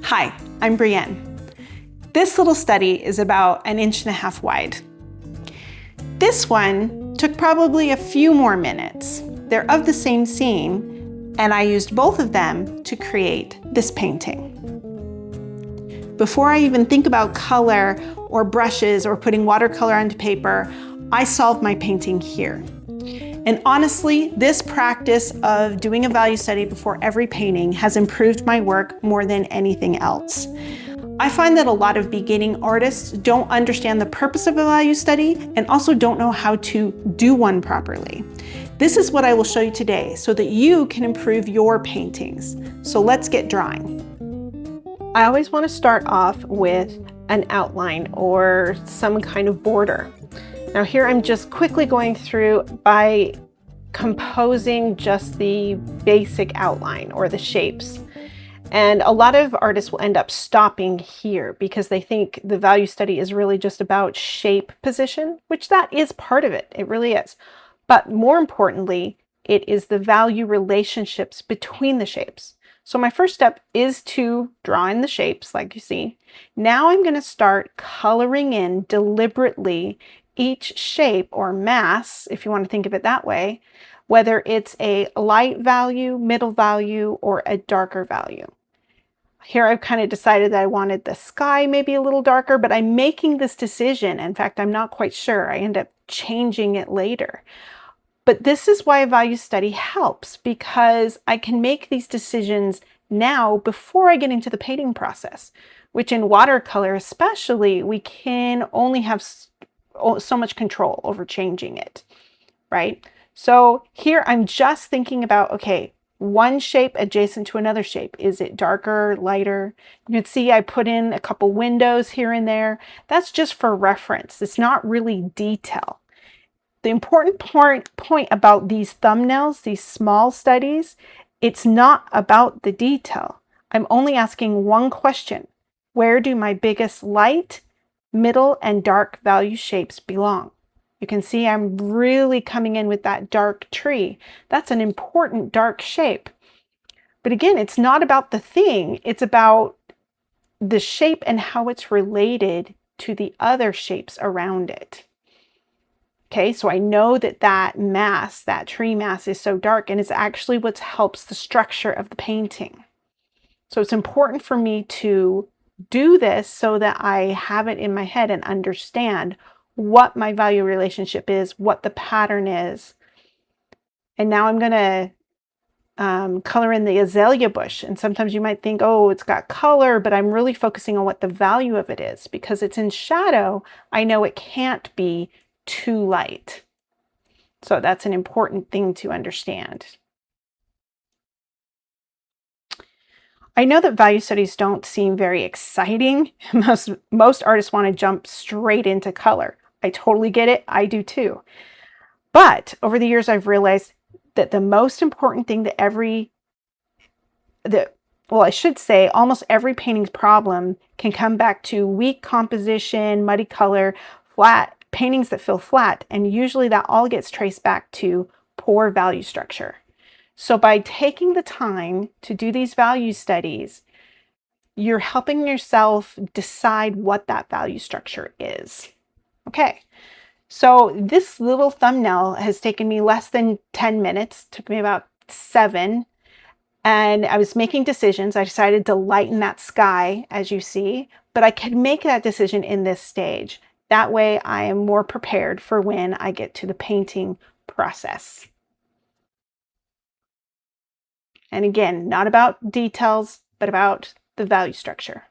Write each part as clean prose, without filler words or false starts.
Hi, I'm Brienne. This little study is about 1.5 inches wide. This one took probably a few more minutes. They're of the same scene, and I used both of them to create this painting. Before I even think about color or brushes or putting watercolor onto paper, I solved my painting here. And honestly, this practice of doing a value study before every painting has improved my work more than anything else. I find that a lot of beginning artists don't understand the purpose of a value study and also don't know how to do one properly. This is what I will show you today so that you can improve your paintings. So let's get drawing. I always want to start off with an outline or some kind of border. Now here I'm just quickly going through by composing just the basic outline or the shapes. And a lot of artists will end up stopping here because they think the value study is really just about shape position, which that is part of it. It really is. But more importantly, it is the value relationships between the shapes. So my first step is to draw in the shapes like you see. Now I'm going to start coloring in deliberately each shape or mass, if you want to think of it that way, whether it's a light value, middle value, or a darker value. Here I've kind of decided that I wanted the sky maybe a little darker, but I'm making this decision. In fact, I'm not quite sure. I end up changing it later. But this is why a value study helps, because I can make these decisions now before I get into the painting process, which in watercolor especially, we can only have so much control over changing it, right? So here I'm just thinking about, okay, one shape adjacent to another shape. Is it darker, lighter? You can see I put in a couple windows here and there. That's just for reference. It's not really detail. The important point about these thumbnails, these small studies, it's not about the detail. I'm only asking one question. Where do my biggest light, middle, and dark value shapes belong? You can see I'm really coming in with that dark tree. That's an important dark shape. But again, it's not about the thing. It's about the shape and how it's related to the other shapes around it. Okay, so I know that that mass, that tree mass is so dark, and it's actually what helps the structure of the painting. So it's important for me to do this so that I have it in my head and understand what my value relationship is, what the pattern is. And now I'm going to color in the azalea bush. And sometimes you might think, oh, it's got color, but I'm really focusing on what the value of it is. Because it's in shadow, I know it can't be too light. So that's an important thing to understand. I know that value studies don't seem very exciting. Most artists want to jump straight into color. I totally get it. I do too. But over the years, I've realized that the most important thing that I should say almost every painting's problem can come back to weak composition, muddy color, flat paintings that feel flat. And usually that all gets traced back to poor value structure. So by taking the time to do these value studies, you're helping yourself decide what that value structure is. Okay, so this little thumbnail has taken me less than 10 minutes, took me about 7. And I was making decisions. I decided to lighten that sky, as you see, but I could make that decision in this stage. That way I am more prepared for when I get to the painting process. And again, not about details, but about the value structure.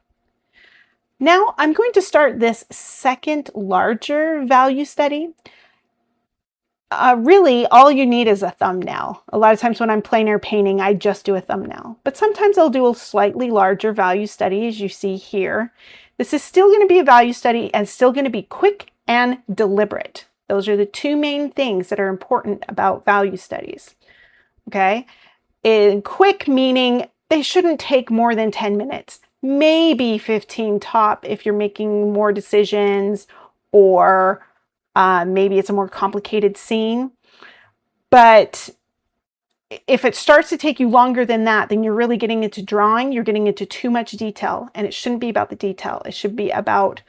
Now I'm going to start this second larger value study. Really, all you need is a thumbnail. A lot of times when I'm plein air painting, I just do a thumbnail. But sometimes I'll do a slightly larger value study, as you see here. This is still going to be a value study and still going to be quick and deliberate. Those are the two main things that are important about value studies. Okay? Quick meaning they shouldn't take more than 10 minutes, maybe 15 top if you're making more decisions or maybe it's a more complicated scene. But if it starts to take you longer than that, then you're really getting into drawing, you're getting into too much detail, and it shouldn't be about the detail. It should be about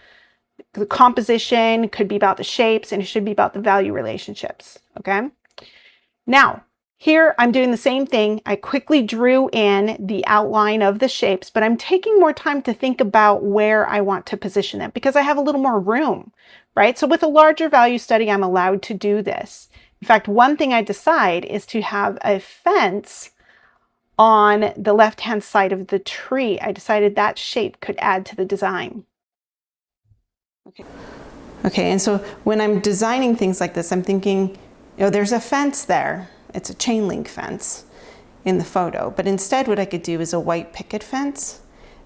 the composition, could be about the shapes, and it should be about the value relationships, okay? Now, here I'm doing the same thing. I quickly drew in the outline of the shapes, but I'm taking more time to think about where I want to position them because I have a little more room, right? So with a larger value study, I'm allowed to do this. In fact, one thing I decide is to have a fence on the left-hand side of the tree. I decided that shape could add to the design. Okay, and so when I'm designing things like this, I'm thinking, you know, there's a fence there. It's a chain link fence in the photo, but instead what I could do is a white picket fence.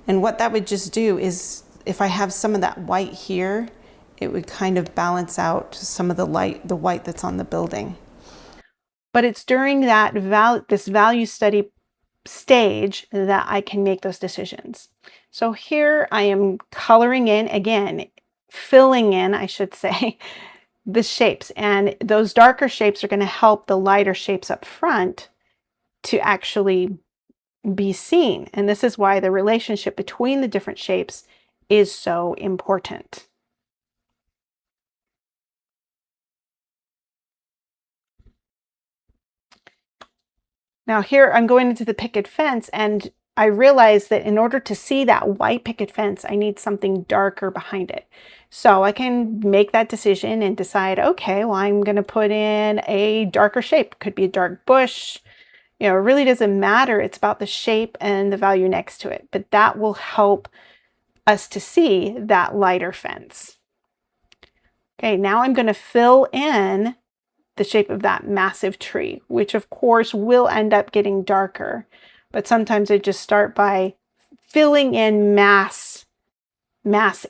And what that would just do is, if I have some of that white here, it would kind of balance out some of the white that's on the building. But it's during that this value study stage that I can make those decisions. So here I am coloring in, again, filling in, I should say, the shapes, and those darker shapes are going to help the lighter shapes up front to actually be seen. And this is why the relationship between the different shapes is so important. Now here I'm going into the picket fence, and I realize that in order to see that white picket fence, I need something darker behind it. So I can make that decision and decide, okay, well, I'm going to put in a darker shape. Could be a dark bush. You know, it really doesn't matter. It's about the shape and the value next to it. But that will help us to see that lighter fence. Okay, now I'm going to fill in the shape of that massive tree, which of course will end up getting darker. But sometimes I just start by filling in mass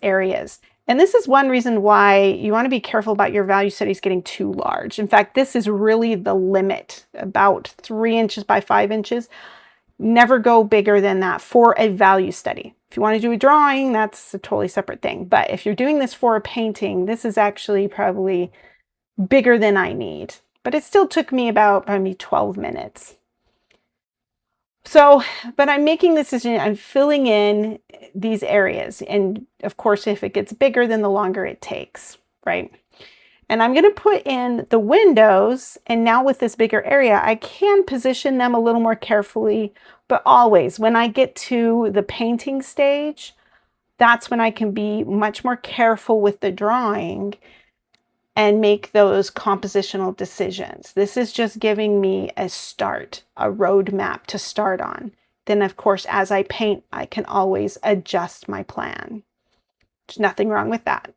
areas. And this is one reason why you want to be careful about your value studies getting too large. In fact, this is really the limit, about 3 inches by 5 inches. Never go bigger than that for a value study. If you want to do a drawing, that's a totally separate thing. But if you're doing this for a painting, this is actually probably bigger than I need. But it still took me about maybe 12 minutes. So, but I'm making this decision, I'm filling in these areas. And of course, if it gets bigger, then the longer it takes, right? And I'm going to put in the windows. And now with this bigger area, I can position them a little more carefully. But always, when I get to the painting stage, that's when I can be much more careful with the drawing and make those compositional decisions. This is just giving me a start, a roadmap to start on. Then, of course, as I paint, I can always adjust my plan. There's nothing wrong with that.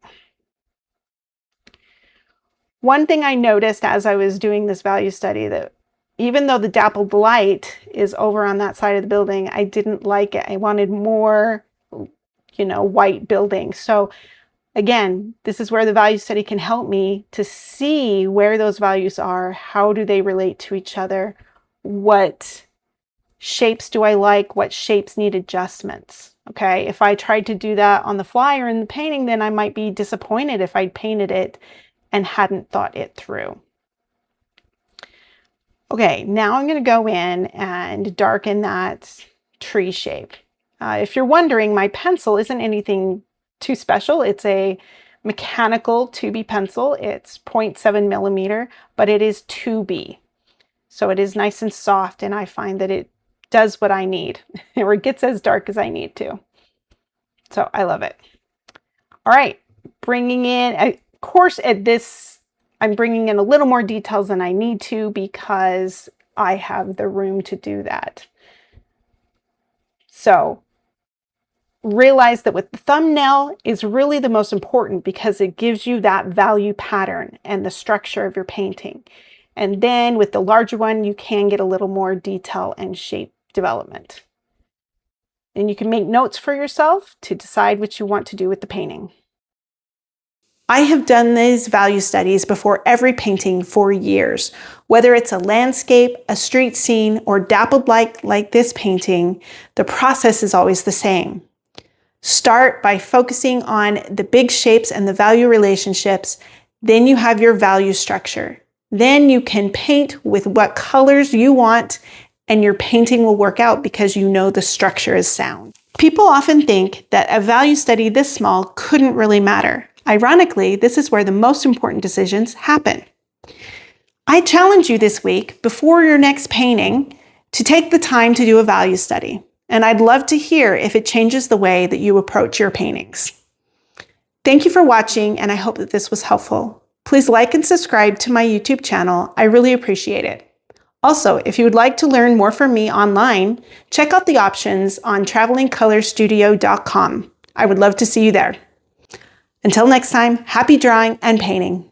One thing I noticed as I was doing this value study, that even though the dappled light is over on that side of the building, I didn't like it. I wanted more, you know, white building. So again, this is where the value study can help me to see where those values are. How do they relate to each other? What shapes do I like? What shapes need adjustments? Okay, if I tried to do that on the fly or in the painting, then I might be disappointed if I'd painted it and hadn't thought it through. Okay, now I'm going to go in and darken that tree shape. If you're wondering, my pencil isn't anything too special. It's a mechanical 2B pencil. It's 0.7 millimeter, but it is 2B. So it is nice and soft, and I find that it does what I need, or it gets as dark as I need to. So I love it. All right, bringing in, of course, at this, I'm bringing in a little more details than I need to because I have the room to do that. So realize that with the thumbnail is really the most important because it gives you that value pattern and the structure of your painting. And then with the larger one, you can get a little more detail and shape development. And you can make notes for yourself to decide what you want to do with the painting. I have done these value studies before every painting for years. Whether it's a landscape, a street scene, or dappled light like this painting, the process is always the same. Start by focusing on the big shapes and the value relationships. Then you have your value structure. Then you can paint with what colors you want, and your painting will work out because you know the structure is sound. People often think that a value study this small couldn't really matter. Ironically, this is where the most important decisions happen. I challenge you this week, before your next painting, to take the time to do a value study. And I'd love to hear if it changes the way that you approach your paintings. Thank you for watching, and I hope that this was helpful. Please like and subscribe to my YouTube channel. I really appreciate it. Also, if you would like to learn more from me online, check out the options on travelingcolorstudio.com. I would love to see you there. Until next time, happy drawing and painting.